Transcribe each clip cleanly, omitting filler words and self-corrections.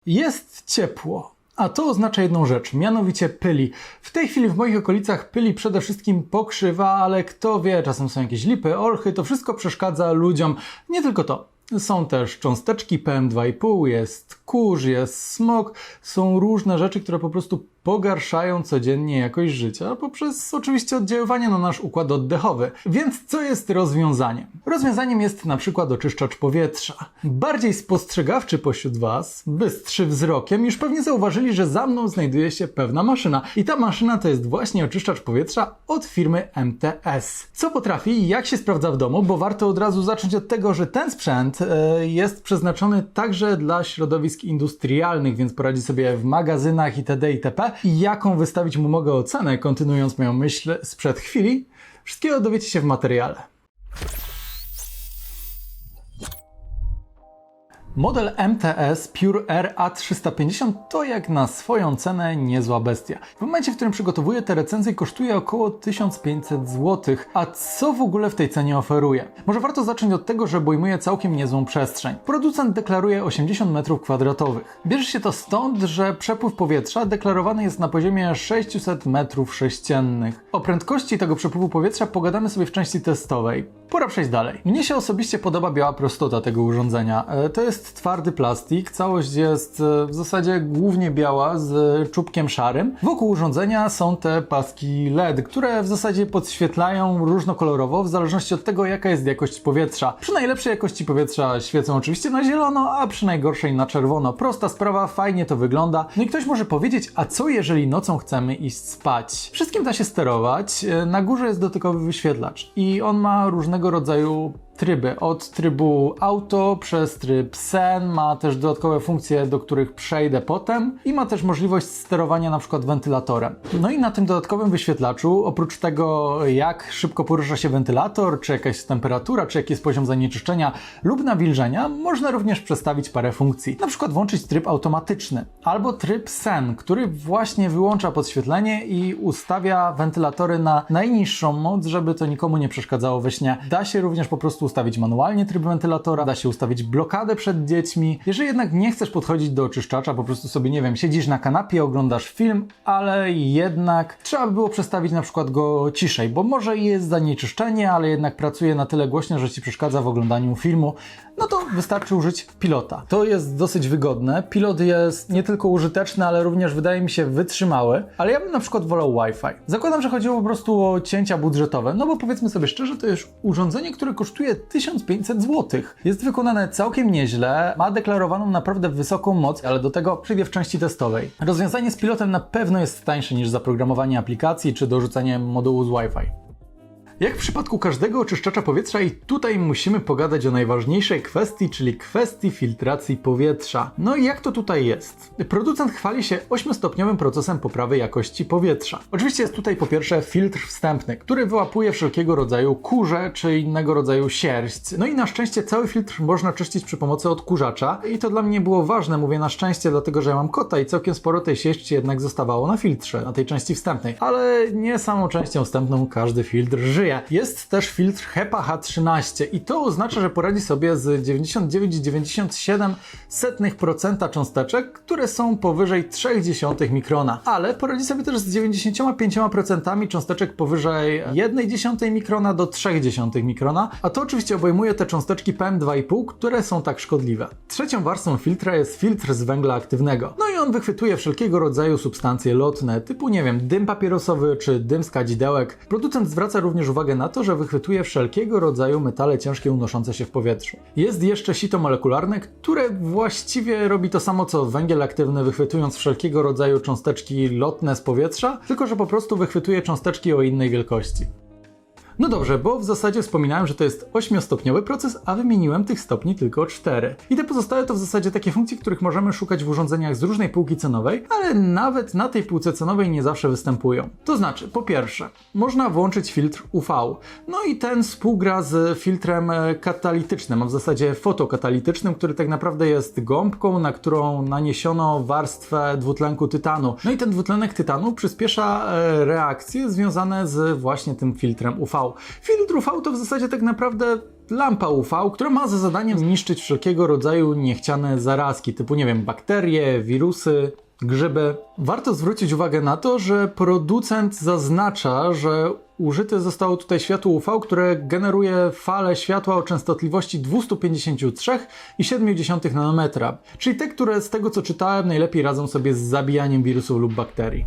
Jest ciepło, a to oznacza jedną rzecz, mianowicie pyli. W tej chwili w moich okolicach pyli przede wszystkim pokrzywa, ale kto wie, czasem są jakieś lipy, olchy, to wszystko przeszkadza ludziom. Nie tylko to. Są też cząsteczki PM2,5, jest kurz, jest smog, są różne rzeczy, które po prostu pogarszają codziennie jakość życia poprzez oczywiście oddziaływanie na nasz układ oddechowy. Więc co jest rozwiązaniem? Rozwiązaniem jest na przykład oczyszczacz powietrza. Bardziej spostrzegawczy pośród Was, bystrzy wzrokiem, już pewnie zauważyli, że za mną znajduje się pewna maszyna. I ta maszyna to jest właśnie oczyszczacz powietrza od firmy MTS. Co potrafi i jak się sprawdza w domu, bo warto od razu zacząć od tego, że ten sprzęt jest przeznaczony także dla środowisk industrialnych, więc poradzi sobie w magazynach itd. itp. I jaką wystawić mu mogę ocenę, kontynuując moją myśl sprzed chwili, wszystkiego dowiecie się w materiale. Model MTS Pure Air A350 to jak na swoją cenę niezła bestia. W momencie, w którym przygotowuję te recenzje, kosztuje około 1500 zł. A co w ogóle w tej cenie oferuje? Może warto zacząć od tego, że obejmuje całkiem niezłą przestrzeń. Producent deklaruje 80 m2. Bierze się to stąd, że przepływ powietrza deklarowany jest na poziomie 600 m3. O prędkości tego przepływu powietrza pogadamy sobie w części testowej. Pora przejść dalej. Mnie się osobiście podoba biała prostota tego urządzenia. To jest twardy plastik, całość jest w zasadzie głównie biała z czubkiem szarym. Wokół urządzenia są te paski LED, które w zasadzie podświetlają różnokolorowo w zależności od tego, jaka jest jakość powietrza. Przy najlepszej jakości powietrza świecą oczywiście na zielono, a przy najgorszej na czerwono. Prosta sprawa, fajnie to wygląda. No i ktoś może powiedzieć, a co jeżeli nocą chcemy iść spać? Wszystkim da się sterować. Na górze jest dotykowy wyświetlacz i on ma różnego rodzaju tryby, od trybu auto przez tryb sen, ma też dodatkowe funkcje, do których przejdę potem i ma też możliwość sterowania na przykład wentylatorem. No i na tym dodatkowym wyświetlaczu, oprócz tego jak szybko porusza się wentylator, czy jakaś temperatura, czy jaki jest poziom zanieczyszczenia lub nawilżenia, można również przestawić parę funkcji. Na przykład włączyć tryb automatyczny albo tryb sen, który właśnie wyłącza podświetlenie i ustawia wentylatory na najniższą moc, żeby to nikomu nie przeszkadzało we śnie. Da się również po prostu ustawić manualnie tryb wentylatora, da się ustawić blokadę przed dziećmi. Jeżeli jednak nie chcesz podchodzić do oczyszczacza, po prostu sobie, nie wiem, siedzisz na kanapie, oglądasz film, ale jednak trzeba by było przestawić na przykład go ciszej, bo może jest zanieczyszczenie, ale jednak pracuje na tyle głośno, że Ci przeszkadza w oglądaniu filmu, no to wystarczy użyć pilota. To jest dosyć wygodne. Pilot jest nie tylko użyteczny, ale również wydaje mi się wytrzymały, ale ja bym na przykład wolał Wi-Fi. Zakładam, że chodziło po prostu o cięcia budżetowe, no bo powiedzmy sobie szczerze, to jest urządzenie, które kosztuje 1500 zł. Jest wykonane całkiem nieźle, ma deklarowaną naprawdę wysoką moc, ale do tego przyjdzie w części testowej. Rozwiązanie z pilotem na pewno jest tańsze niż zaprogramowanie aplikacji czy dorzucenie modułu z Wi-Fi. Jak w przypadku każdego oczyszczacza powietrza i tutaj musimy pogadać o najważniejszej kwestii, czyli kwestii filtracji powietrza. No i jak to tutaj jest? Producent chwali się 8-stopniowym procesem poprawy jakości powietrza. Oczywiście jest tutaj po pierwsze filtr wstępny, który wyłapuje wszelkiego rodzaju kurze czy innego rodzaju sierść. No i na szczęście cały filtr można czyścić przy pomocy odkurzacza i to dla mnie było ważne, mówię na szczęście, dlatego że ja mam kota i całkiem sporo tej sierści jednak zostawało na filtrze, na tej części wstępnej. Ale nie samą częścią wstępną każdy filtr żyje. Jest też filtr HEPA H13 i to oznacza, że poradzi sobie z 99,97% cząsteczek, które są powyżej 0,3 mikrona, ale poradzi sobie też z 95% cząsteczek powyżej 0,1 mikrona do 0,3 mikrona, a to oczywiście obejmuje te cząsteczki PM2,5, które są tak szkodliwe. Trzecią warstwą filtra jest filtr z węgla aktywnego. No i on wychwytuje wszelkiego rodzaju substancje lotne, typu nie wiem, dym papierosowy czy dym z kadzidełek. Producent zwraca również uwagę na to, że wychwytuje wszelkiego rodzaju metale ciężkie unoszące się w powietrzu. Jest jeszcze sito molekularne, które właściwie robi to samo co węgiel aktywny, wychwytując wszelkiego rodzaju cząsteczki lotne z powietrza, tylko że po prostu wychwytuje cząsteczki o innej wielkości. No dobrze, bo w zasadzie wspominałem, że to jest 8-stopniowy proces, a wymieniłem tych stopni tylko 4. I te pozostałe to w zasadzie takie funkcje, których możemy szukać w urządzeniach z różnej półki cenowej, ale nawet na tej półce cenowej nie zawsze występują. To znaczy, po pierwsze, można włączyć filtr UV. No i ten współgra z filtrem katalitycznym, a w zasadzie fotokatalitycznym, który tak naprawdę jest gąbką, na którą naniesiono warstwę dwutlenku tytanu. No i ten dwutlenek tytanu przyspiesza reakcje związane z właśnie tym filtrem UV. Filtr UV to w zasadzie tak naprawdę lampa UV, która ma za zadanie zniszczyć wszelkiego rodzaju niechciane zarazki, typu nie wiem, bakterie, wirusy, grzyby. Warto zwrócić uwagę na to, że producent zaznacza, że użyte zostało tutaj światło UV, które generuje falę światła o częstotliwości 253,7 nanometra, czyli te, które z tego co czytałem najlepiej radzą sobie z zabijaniem wirusów lub bakterii.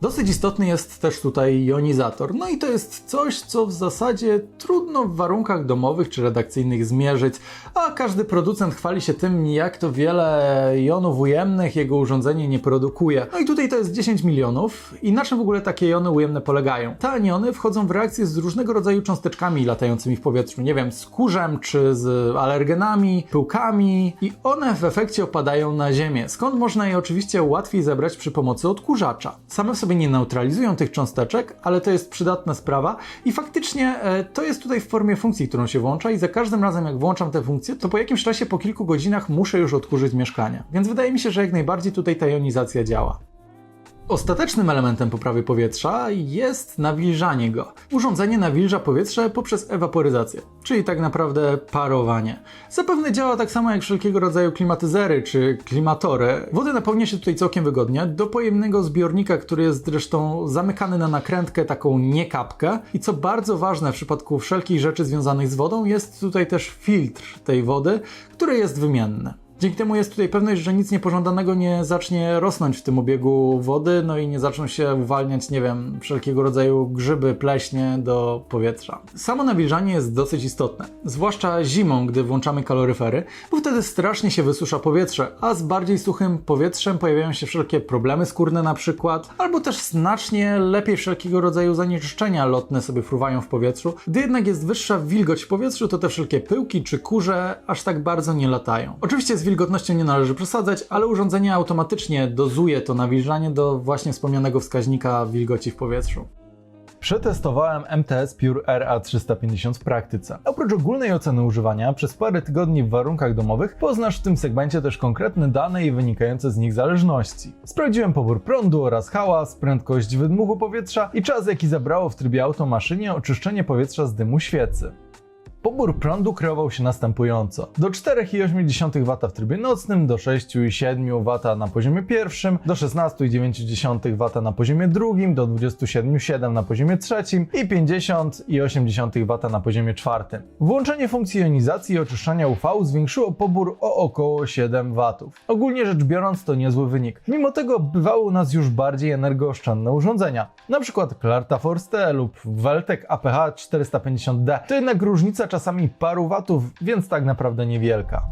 Dosyć istotny jest też tutaj jonizator. No i to jest coś, co w zasadzie trudno w warunkach domowych czy redakcyjnych zmierzyć, a każdy producent chwali się tym, jak to wiele jonów ujemnych jego urządzenie nie produkuje. No i tutaj to jest 10 milionów. I na czym w ogóle takie jony ujemne polegają? Te aniony wchodzą w reakcję z różnego rodzaju cząsteczkami latającymi w powietrzu, nie wiem, z kurzem czy z alergenami, pyłkami i one w efekcie opadają na ziemię, skąd można je oczywiście łatwiej zebrać przy pomocy odkurzacza. Same w sobie nie neutralizują tych cząsteczek, ale to jest przydatna sprawa i faktycznie to jest tutaj w formie funkcji, którą się włącza i za każdym razem jak włączam tę funkcję, to po jakimś czasie, po kilku godzinach muszę już odkurzyć mieszkanie. Więc wydaje mi się, że jak najbardziej tutaj ta jonizacja działa. Ostatecznym elementem poprawy powietrza jest nawilżanie go. Urządzenie nawilża powietrze poprzez ewaporyzację, czyli tak naprawdę parowanie. Zapewne działa tak samo jak wszelkiego rodzaju klimatyzery czy klimatory. Wodę napełnia się tutaj całkiem wygodnie do pojemnego zbiornika, który jest zresztą zamykany na nakrętkę, taką niekapkę. I co bardzo ważne w przypadku wszelkich rzeczy związanych z wodą, jest tutaj też filtr tej wody, który jest wymienny. Dzięki temu jest tutaj pewność, że nic niepożądanego nie zacznie rosnąć w tym obiegu wody, no i nie zaczną się uwalniać, nie wiem, wszelkiego rodzaju grzyby, pleśnie do powietrza. Samo nawilżanie jest dosyć istotne, zwłaszcza zimą, gdy włączamy kaloryfery, bo wtedy strasznie się wysusza powietrze, a z bardziej suchym powietrzem pojawiają się wszelkie problemy skórne na przykład, albo też znacznie lepiej wszelkiego rodzaju zanieczyszczenia lotne sobie fruwają w powietrzu. Gdy jednak jest wyższa wilgoć w powietrzu, to te wszelkie pyłki czy kurze aż tak bardzo nie latają. Oczywiście z wilgotnością nie należy przesadzać, ale urządzenie automatycznie dozuje to nawilżanie do właśnie wspomnianego wskaźnika wilgoci w powietrzu. Przetestowałem MTS Pure Air A350 w praktyce. Oprócz ogólnej oceny używania, przez parę tygodni w warunkach domowych poznasz w tym segmencie też konkretne dane i wynikające z nich zależności. Sprawdziłem pobór prądu oraz hałas, prędkość wydmuchu powietrza i czas, jaki zabrało w trybie automaszynie oczyszczenie powietrza z dymu świecy. Pobór prądu kreował się następująco. Do 4,8 W w trybie nocnym, do 6,7 W na poziomie pierwszym, do 16,9 W na poziomie drugim, do 27,7 na poziomie trzecim i 50,8 W na poziomie czwartym. Włączenie funkcji jonizacji i oczyszczania UV zwiększyło pobór o około 7 W. Ogólnie rzecz biorąc to niezły wynik. Mimo tego bywały u nas już bardziej energooszczędne urządzenia, np. Clarta Forste lub Weltec APH 450D. To jednak różnica czasami paru watów, więc tak naprawdę niewielka.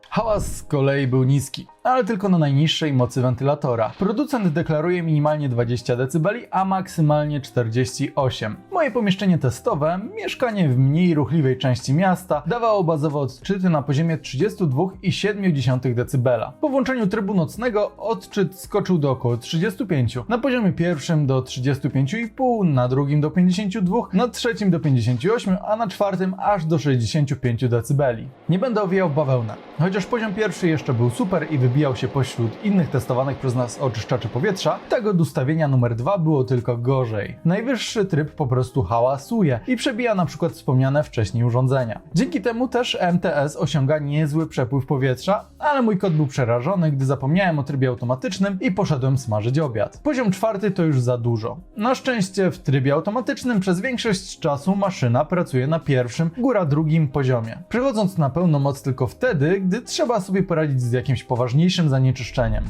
Hałas z kolei był niski, ale tylko na najniższej mocy wentylatora. Producent deklaruje minimalnie 20 dB, a maksymalnie 48. Moje pomieszczenie testowe, mieszkanie w mniej ruchliwej części miasta, dawało bazowe odczyty na poziomie 32,7 dB. Po włączeniu trybu nocnego odczyt skoczył do około 35. Na poziomie pierwszym do 35,5, na drugim do 52, na trzecim do 58, a na czwartym aż do 65 dB. Nie będę owijał w bawełnę. Chociaż poziom pierwszy jeszcze był super i wybijał się pośród innych testowanych przez nas oczyszczaczy powietrza, tego od ustawienia numer 2 było tylko gorzej. Najwyższy tryb po prostu hałasuje i przebija na przykład wspomniane wcześniej urządzenia. Dzięki temu też MTS osiąga niezły przepływ powietrza, ale mój kot był przerażony, gdy zapomniałem o trybie automatycznym i poszedłem smażyć obiad. Poziom czwarty to już za dużo. Na szczęście w trybie automatycznym przez większość czasu maszyna pracuje na pierwszym, góra drugim poziomie, przechodząc na pełną moc tylko wtedy, gdy trzeba sobie poradzić z jakimś poważniejszym zanieczyszczeniem.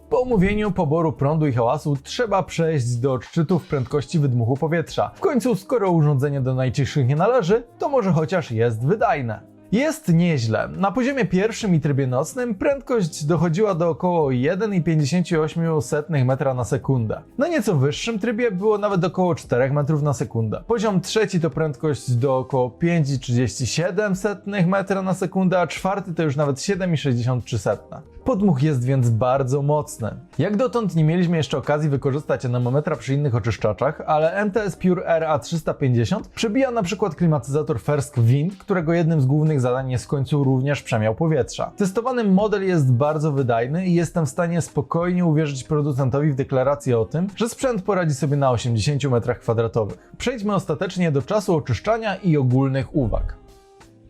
Po omówieniu poboru prądu i hałasu trzeba przejść do odczytów prędkości wydmuchu powietrza. W końcu, skoro urządzenie do najcichszych nie należy, to może chociaż jest wydajne. Jest nieźle. Na poziomie pierwszym i trybie nocnym prędkość dochodziła do około 1,58 metra na sekundę. Na nieco wyższym trybie było nawet około 4 metrów na sekundę. Poziom trzeci to prędkość do około 5,37 metra na sekundę, a czwarty to już nawet 7,63. Podmuch jest więc bardzo mocny. Jak dotąd nie mieliśmy jeszcze okazji wykorzystać anemometra przy innych oczyszczaczach, ale MTS Pure Air A350 przebija na przykład klimatyzator Fersk Wind, którego jednym z głównych zadań jest w końcu również przemiał powietrza. Testowany model jest bardzo wydajny i jestem w stanie spokojnie uwierzyć producentowi w deklarację o tym, że sprzęt poradzi sobie na 80 m2. Przejdźmy ostatecznie do czasu oczyszczania i ogólnych uwag.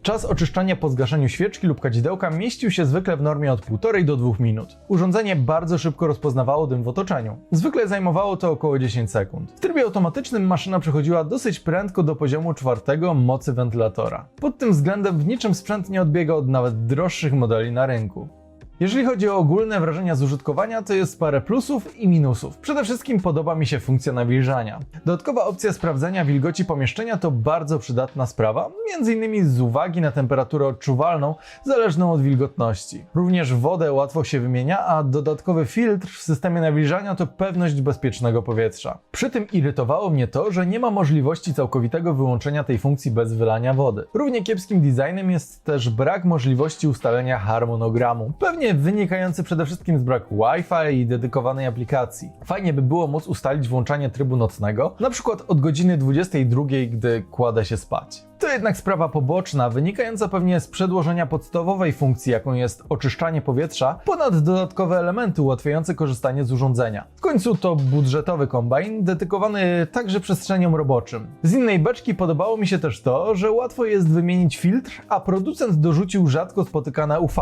Czas oczyszczania po zgaszeniu świeczki lub kadzidełka mieścił się zwykle w normie od 1,5 do 2 minut. Urządzenie bardzo szybko rozpoznawało dym w otoczeniu. Zwykle zajmowało to około 10 sekund. W trybie automatycznym maszyna przechodziła dosyć prędko do poziomu 4 mocy wentylatora. Pod tym względem w niczym sprzęt nie odbiega od nawet droższych modeli na rynku. Jeżeli chodzi o ogólne wrażenia z użytkowania, to jest parę plusów i minusów. Przede wszystkim podoba mi się funkcja nawilżania. Dodatkowa opcja sprawdzenia wilgoci pomieszczenia to bardzo przydatna sprawa, m.in. z uwagi na temperaturę odczuwalną, zależną od wilgotności. Również wodę łatwo się wymienia, a dodatkowy filtr w systemie nawilżania to pewność bezpiecznego powietrza. Przy tym irytowało mnie to, że nie ma możliwości całkowitego wyłączenia tej funkcji bez wylania wody. Równie kiepskim designem jest też brak możliwości ustalenia harmonogramu. Pewnie wynikający przede wszystkim z braku Wi-Fi i dedykowanej aplikacji. Fajnie by było móc ustalić włączanie trybu nocnego, na przykład od godziny 22, gdy kładę się spać. To jednak sprawa poboczna, wynikająca pewnie z przedłożenia podstawowej funkcji, jaką jest oczyszczanie powietrza, ponad dodatkowe elementy ułatwiające korzystanie z urządzenia. W końcu to budżetowy kombajn, dedykowany także przestrzeniom roboczym. Z innej beczki podobało mi się też to, że łatwo jest wymienić filtr, a producent dorzucił rzadko spotykane UV.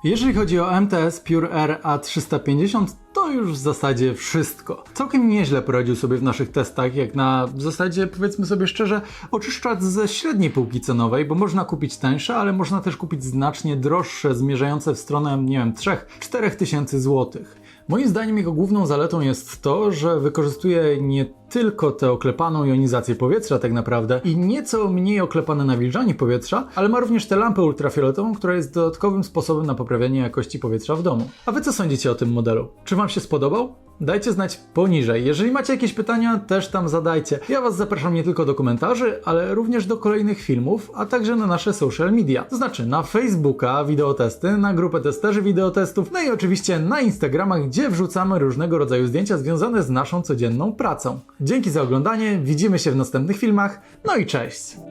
Jeżeli chodzi o MTS Pure Air A350, to już w zasadzie wszystko. Całkiem nieźle poradził sobie w naszych testach, jak na w zasadzie, powiedzmy sobie szczerze, oczyszczacz ze średniej półki cenowej, bo można kupić tańsze, ale można też kupić znacznie droższe, zmierzające w stronę, nie wiem, 3-4 tysięcy złotych. Moim zdaniem jego główną zaletą jest to, że wykorzystuje nie tylko tę oklepaną jonizację powietrza tak naprawdę i nieco mniej oklepane nawilżanie powietrza, ale ma również tę lampę ultrafioletową, która jest dodatkowym sposobem na poprawianie jakości powietrza w domu. A wy co sądzicie o tym modelu? Czy wam się spodobał? Dajcie znać poniżej. Jeżeli macie jakieś pytania, też tam zadajcie. Ja was zapraszam nie tylko do komentarzy, ale również do kolejnych filmów, a także na nasze social media. To znaczy na Facebooka wideotesty, na grupę testerzy wideotestów, no i oczywiście na Instagrama, gdzie wrzucamy różnego rodzaju zdjęcia związane z naszą codzienną pracą. Dzięki za oglądanie, widzimy się w następnych filmach, no i cześć!